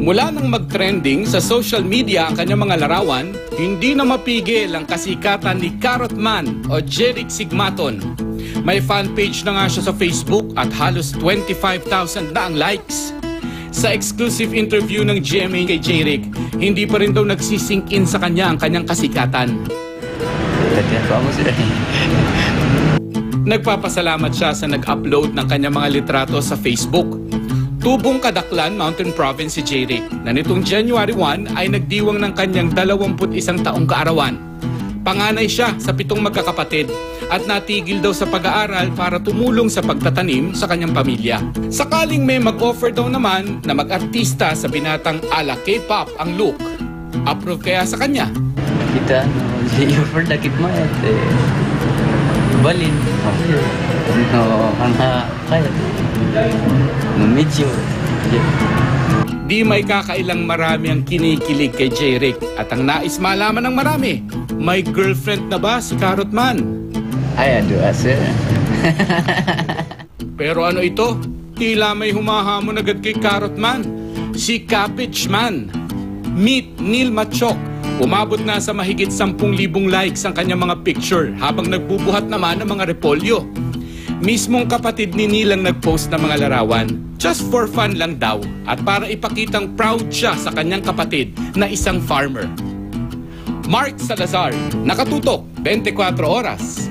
Mula nang mag-trending sa social media ang kanyang mga larawan, hindi na mapigil ang kasikatan ni Carrot Man o Jeric Sigmaton. May fan page na nga siya sa Facebook at halos 25,000 na ang likes. Sa exclusive interview ng GMA kay Jeric, hindi pa rin daw nagsisink in sa kanya ang kanyang kasikatan. Nagpapasalamat siya sa nag-upload ng kanyang mga litrato sa Facebook. Tubong Kadaklan, Mountain Province si Jeric na nitong January 1 ay nagdiwang ng kanyang 21 taong kaarawan. Panganay siya sa 7 magkakapatid at natigil daw sa pag-aaral para tumulong sa pagtatanim sa kanyang pamilya. Sakaling may mag-offer daw naman na mag-artista sa binatang ala K-pop ang look, approve kaya sa kanya? Kita, i-offer na kit mo balin. Kaya. Medyo. Di may kakailang marami ang kinikilig kay Jeric at ang nais malaman ng marami, may girlfriend na ba si Carrot Man? Ay, ado sir. Pero ano ito? Tila may humahamon agad kay Carrot Man. Si Cabbage Man. Meet Neil Machok. Umabot na sa mahigit 10,000 likes ang kanyang mga picture habang nagbubuhat naman ng mga repolyo. Mismong kapatid ni Neil ang nag-post ng mga larawan. Just for fun lang daw at para ipakitang proud siya sa kanyang kapatid na isang farmer. Mark Salazar, Nakatutok, 24 Oras.